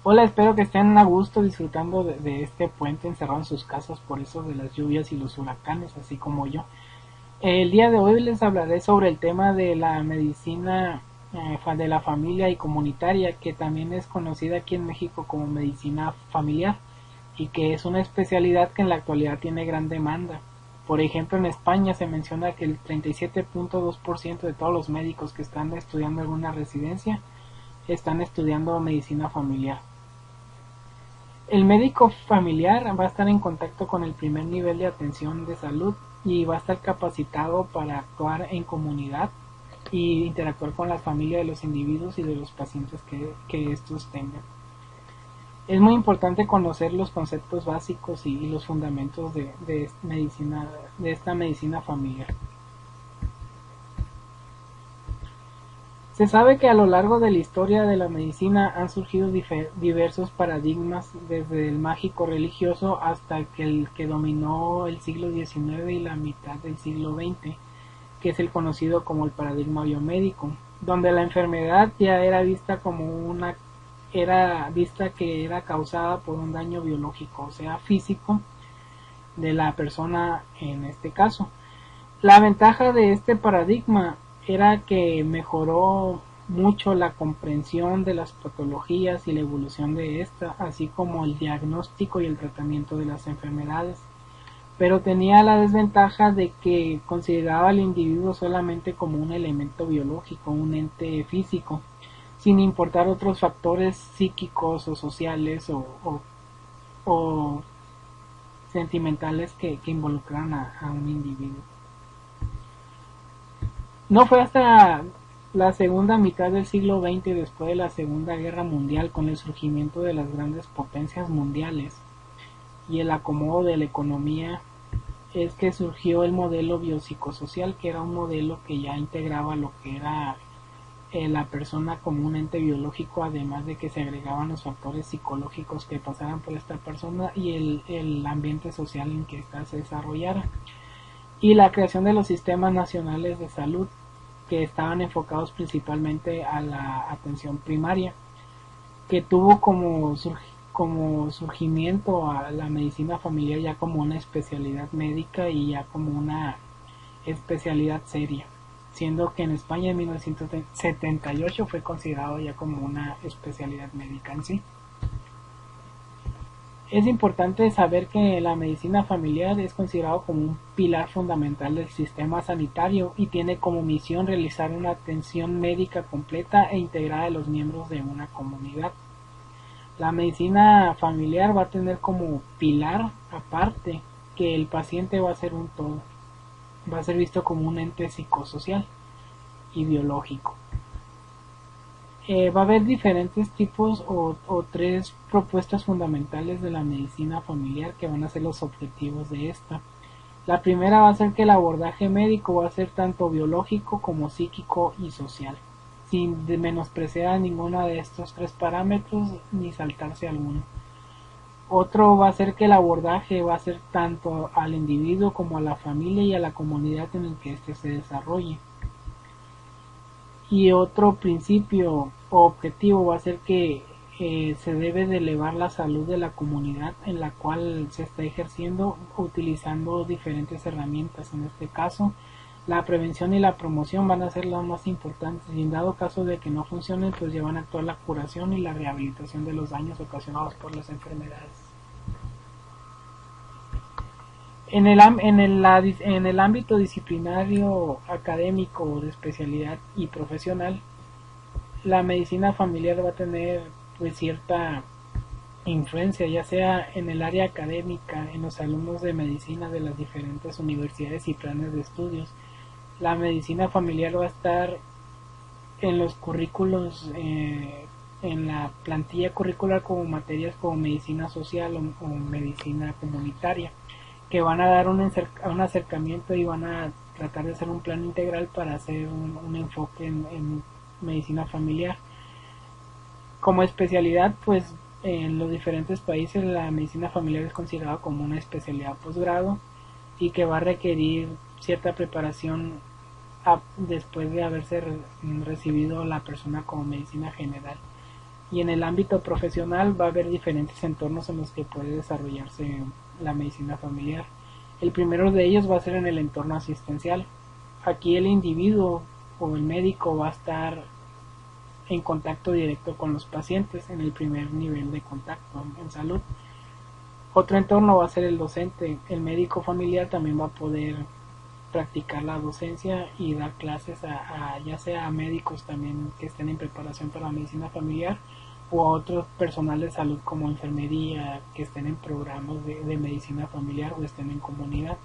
Hola, espero que estén a gusto disfrutando de este puente encerrado en sus casas por eso de las lluvias y los huracanes, así como yo. El día de hoy les hablaré sobre el tema de la medicina de la familia y comunitaria, que también es conocida aquí en México como medicina familiar y que es una especialidad que en la actualidad tiene gran demanda. Por ejemplo, en España se menciona que el 37.2% de todos los médicos que están estudiando alguna residencia están estudiando medicina familiar. El médico familiar va a estar en contacto con el primer nivel de atención de salud y va a estar capacitado para actuar en comunidad y interactuar con la familia de los individuos y de los pacientes que estos tengan. Es muy importante conocer los conceptos básicos y los fundamentos de esta medicina familiar. Se sabe que a lo largo de la historia de la medicina han surgido diversos paradigmas, desde el mágico religioso hasta el que dominó el siglo XIX y la mitad del siglo XX, que es el conocido como el paradigma biomédico, donde la enfermedad ya era vista que era causada por un daño biológico, o sea, físico, de la persona en este caso. La ventaja de este paradigma era que mejoró mucho la comprensión de las patologías y la evolución de esta, así como el diagnóstico y el tratamiento de las enfermedades. Pero tenía la desventaja de que consideraba al individuo solamente como un elemento biológico, un ente físico, sin importar otros factores psíquicos o sociales o sentimentales que involucran a un individuo. No fue hasta la segunda mitad del siglo XX, después de la Segunda Guerra Mundial, con el surgimiento de las grandes potencias mundiales y el acomodo de la economía, es que surgió el modelo biopsicosocial, que era un modelo que ya integraba lo que era la persona como un ente biológico, además de que se agregaban los factores psicológicos que pasaran por esta persona y el ambiente social en que ésta se desarrollara, y la creación de los sistemas nacionales de salud, que estaban enfocados principalmente a la atención primaria, que tuvo como surgimiento a la medicina familiar ya como una especialidad médica y ya como una especialidad seria, siendo que en España en 1978 fue considerado ya como una especialidad médica en sí. Es importante saber que la medicina familiar es considerado como un pilar fundamental del sistema sanitario y tiene como misión realizar una atención médica completa e integrada de los miembros de una comunidad. La medicina familiar va a tener como pilar aparte que el paciente va a ser un todo, va a ser visto como un ente psicosocial y biológico. Va a haber diferentes tipos o tres propuestas fundamentales de la medicina familiar que van a ser los objetivos de esta. La primera va a ser que el abordaje médico va a ser tanto biológico como psíquico y social, sin menospreciar a ninguno de estos tres parámetros ni saltarse alguno. Otro va a ser que el abordaje va a ser tanto al individuo como a la familia y a la comunidad en el que éste se desarrolle. Y otro principio o objetivo va a ser que se debe de elevar la salud de la comunidad en la cual se está ejerciendo utilizando diferentes herramientas. En este caso, la prevención y la promoción van a ser las más importantes, y en dado caso de que no funcionen, pues ya van a actuar la curación y la rehabilitación de los daños ocasionados por las enfermedades. En el ámbito disciplinario, académico, de especialidad y profesional, la medicina familiar va a tener pues cierta influencia, ya sea en el área académica, en los alumnos de medicina de las diferentes universidades y planes de estudios. La medicina familiar va a estar en los currículos, en la plantilla curricular, como materias como medicina social o medicina comunitaria, que van a dar un acercamiento y van a tratar de hacer un plan integral para hacer un enfoque en medicina familiar. Como especialidad, pues en los diferentes países la medicina familiar es considerada como una especialidad posgrado y que va a requerir cierta preparación después de haberse recibido la persona como medicina general. Y en el ámbito profesional va a haber diferentes entornos en los que puede desarrollarse la medicina familiar. El primero de ellos va a ser en el entorno asistencial. Aquí el individuo o el médico va a estar en contacto directo con los pacientes en el primer nivel de contacto en salud. Otro entorno va a ser el docente. El médico familiar también va a poder practicar la docencia y dar clases ya sea a médicos también que estén en preparación para la medicina familiar o a otros personal de salud como enfermería que estén en programas de medicina familiar o estén en comunidad.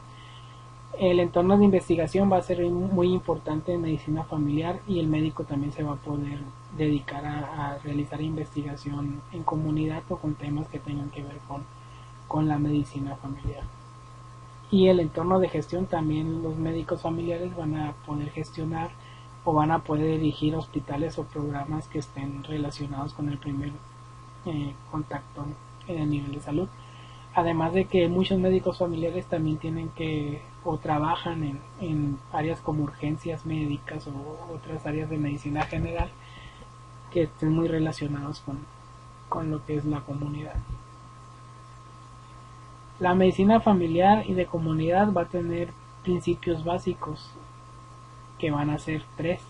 El entorno de investigación va a ser muy importante en medicina familiar y el médico también se va a poder dedicar a realizar investigación en comunidad o con temas que tengan que ver con la medicina familiar. Y el entorno de gestión también los médicos familiares van a poder gestionar o van a poder dirigir hospitales o programas que estén relacionados con el primer contacto en el nivel de salud. Además de que muchos médicos familiares también tienen que o trabajan en áreas como urgencias médicas o otras áreas de medicina general que estén muy relacionados con lo que es la comunidad. La medicina familiar y de comunidad va a tener principios básicos que van a ser 3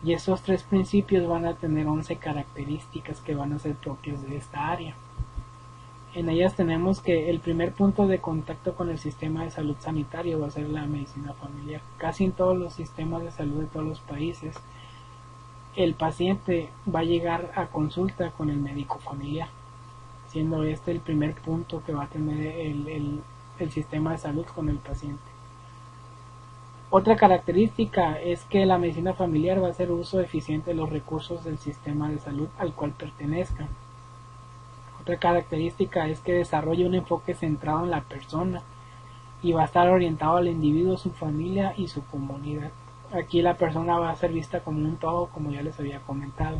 y esos 3 principios van a tener 11 características que van a ser propias de esta área. En ellas tenemos que el primer punto de contacto con el sistema de salud sanitario va a ser la medicina familiar. Casi en todos los sistemas de salud de todos los países el paciente va a llegar a consulta con el médico familiar, siendo este el primer punto que va a tener el sistema de salud con el paciente. Otra característica es que la medicina familiar va a hacer uso eficiente de los recursos del sistema de salud al cual pertenezca. Otra característica es que desarrolla un enfoque centrado en la persona y va a estar orientado al individuo, su familia y su comunidad. Aquí la persona va a ser vista como un todo, como ya les había comentado.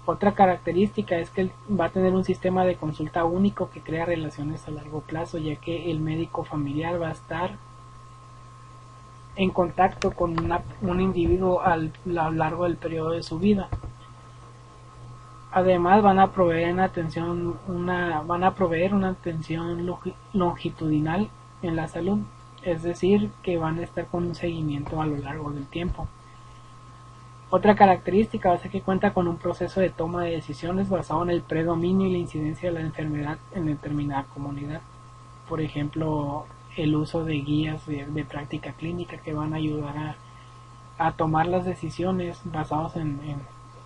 Otra característica es que va a tener un sistema de consulta único que crea relaciones a largo plazo, ya que el médico familiar va a estar en contacto con un individuo a lo largo del periodo de su vida. Además van a proveer una atención longitudinal en la salud, es decir, que van a estar con un seguimiento a lo largo del tiempo. Otra característica va a ser que cuenta con un proceso de toma de decisiones basado en el predominio y la incidencia de la enfermedad en determinada comunidad. Por ejemplo, el uso de guías de práctica clínica que van a ayudar a tomar las decisiones basadas en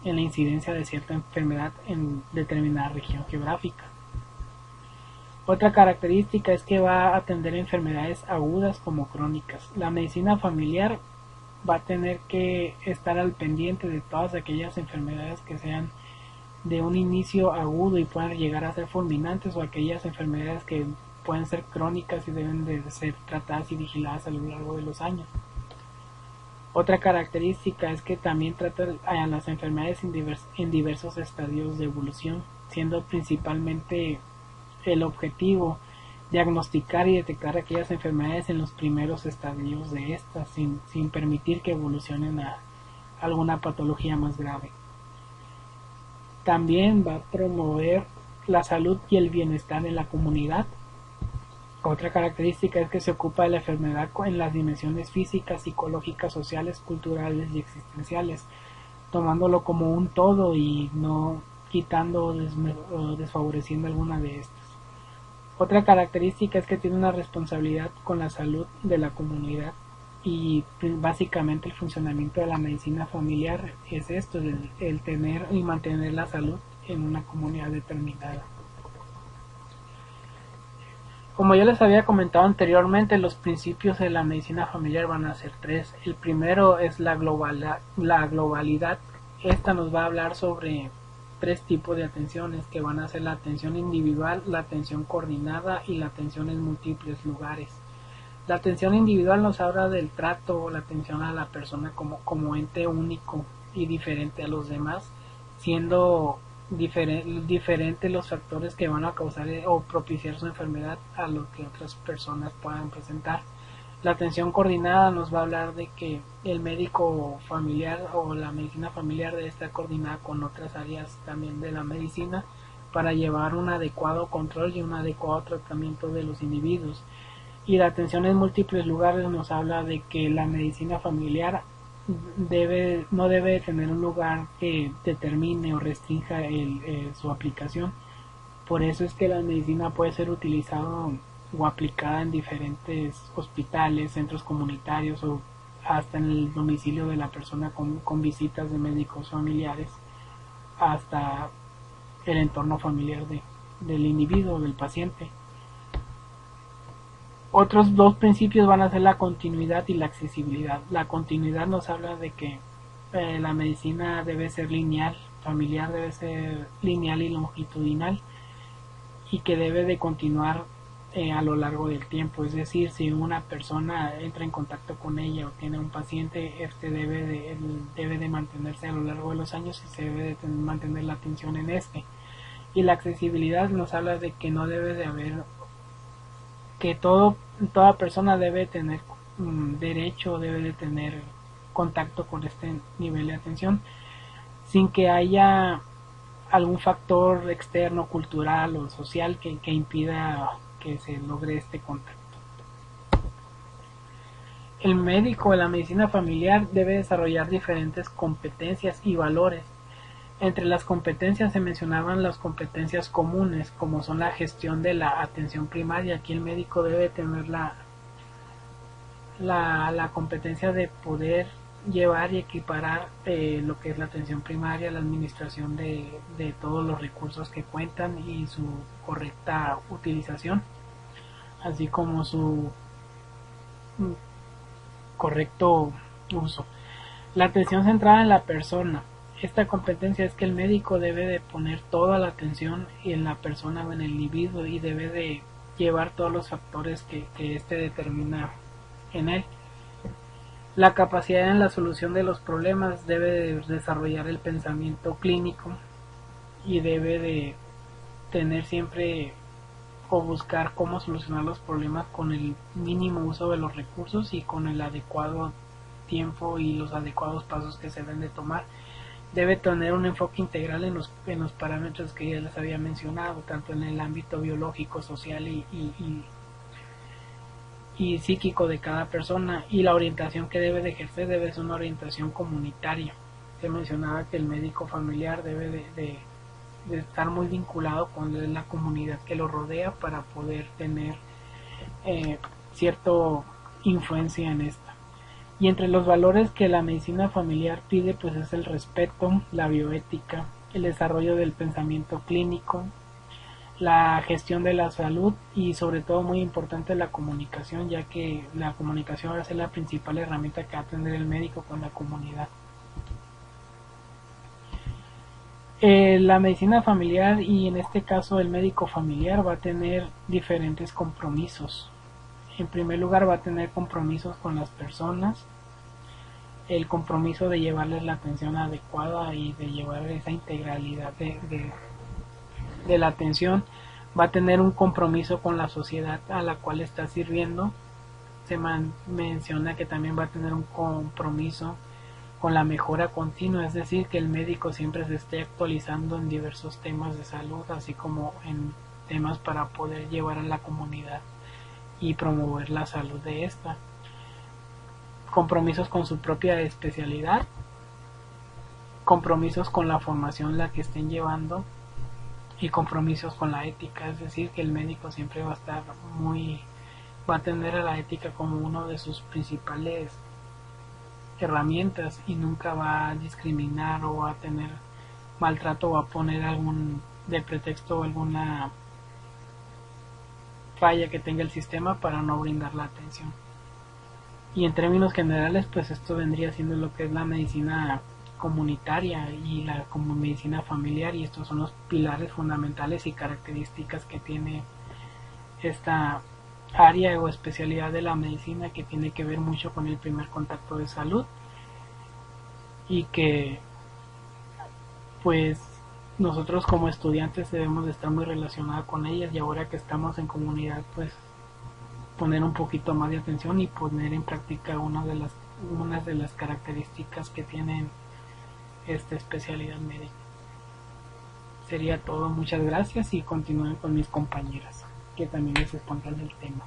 la incidencia de cierta enfermedad en determinada región geográfica. Otra característica es que va a atender enfermedades agudas como crónicas. La medicina familiar va a tener que estar al pendiente de todas aquellas enfermedades que sean de un inicio agudo y puedan llegar a ser fulminantes, o aquellas enfermedades que pueden ser crónicas y deben de ser tratadas y vigiladas a lo largo de los años. Otra característica es que también trata a las enfermedades en diversos estadios de evolución, siendo principalmente el objetivo diagnosticar y detectar aquellas enfermedades en los primeros estadios de estas, sin permitir que evolucionen a alguna patología más grave. También va a promover la salud y el bienestar en la comunidad. Otra característica es que se ocupa de la enfermedad en las dimensiones físicas, psicológicas, sociales, culturales y existenciales, tomándolo como un todo y no quitando o desfavoreciendo alguna de estas. Otra característica es que tiene una responsabilidad con la salud de la comunidad, y básicamente el funcionamiento de la medicina familiar es esto, el tener y mantener la salud en una comunidad determinada. Como ya les había comentado anteriormente, los principios de la medicina familiar van a ser 3. El primero es la globalidad. Esta nos va a hablar sobre 3 tipos de atenciones, que van a ser la atención individual, la atención coordinada y la atención en múltiples lugares. La atención individual nos habla del trato o la atención a la persona como ente único y diferente a los demás, siendo diferentes los factores que van a causar o propiciar su enfermedad a lo que otras personas puedan presentar. La atención coordinada nos va a hablar de que el médico familiar o la medicina familiar debe estar coordinada con otras áreas también de la medicina para llevar un adecuado control y un adecuado tratamiento de los individuos. Y la atención en múltiples lugares nos habla de que la medicina familiar no debe tener un lugar que determine o restrinja su aplicación. Por eso es que la medicina puede ser utilizada o aplicada en diferentes hospitales, centros comunitarios o hasta en el domicilio de la persona con visitas de médicos familiares hasta el entorno familiar del individuo, del paciente. Otros dos principios van a ser la continuidad y la accesibilidad. La continuidad nos habla de que la medicina debe ser lineal, familiar debe ser lineal y longitudinal, y que debe de continuar a lo largo del tiempo. Es decir, si una persona entra en contacto con ella o tiene un paciente, este debe de mantenerse a lo largo de los años y se debe de mantener la atención en este. Y la accesibilidad nos habla de que no debe de haber, que toda persona debe tener derecho, debe de tener contacto con este nivel de atención sin que haya algún factor externo, cultural o social que impida que se logre este contacto. El médico de la medicina familiar debe desarrollar diferentes competencias y valores. Entre las competencias se mencionaban las competencias comunes, como son la gestión de la atención primaria. Aquí el médico debe tener la competencia de poder llevar y equiparar lo que es la atención primaria, la administración de todos los recursos que cuentan y su correcta utilización, así como su correcto uso. La atención centrada en la persona. Esta competencia es que el médico debe de poner toda la atención en la persona o en el individuo y debe de llevar todos los factores que éste determina en él. La capacidad en la solución de los problemas, debe de desarrollar el pensamiento clínico y debe de tener siempre o buscar cómo solucionar los problemas con el mínimo uso de los recursos y con el adecuado tiempo y los adecuados pasos que se deben de tomar. Debe tener un enfoque integral en los parámetros que ya les había mencionado, tanto en el ámbito biológico, social y psíquico de cada persona, y la orientación que debe de ejercer debe ser una orientación comunitaria. Se mencionaba que el médico familiar debe de estar muy vinculado con la comunidad que lo rodea para poder tener cierta influencia en esta. Y entre los valores que la medicina familiar pide pues es el respeto, la bioética, el desarrollo del pensamiento clínico, la gestión de la salud y sobre todo muy importante la comunicación, ya que la comunicación va a ser la principal herramienta que va a tener el médico con la comunidad. La medicina familiar y en este caso el médico familiar va a tener diferentes compromisos. En primer lugar va a tener compromisos con las personas, el compromiso de llevarles la atención adecuada y de llevar esa integralidad de la atención. Va a tener un compromiso con la sociedad a la cual está sirviendo. Se menciona que también va a tener un compromiso con la mejora continua, es decir, que el médico siempre se esté actualizando en diversos temas de salud, así como en temas para poder llevar a la comunidad y promover la salud de esta. Compromisos con su propia especialidad, compromisos con la formación la que estén llevando y compromisos con la ética, es decir, que el médico siempre va a tener a la ética como uno de sus principales herramientas y nunca va a discriminar o a tener maltrato o a poner de pretexto alguna falla que tenga el sistema para no brindar la atención. Y en términos generales pues esto vendría siendo lo que es la medicina comunitaria y la medicina familiar, y estos son los pilares fundamentales y características que tiene esta área o especialidad de la medicina, que tiene que ver mucho con el primer contacto de salud y que pues nosotros como estudiantes debemos de estar muy relacionados con ellas, y ahora que estamos en comunidad pues poner un poquito más de atención y poner en práctica unas de las características que tienen esta especialidad médica. Sería todo, muchas gracias y continúen con mis compañeras que también les expondrán el tema.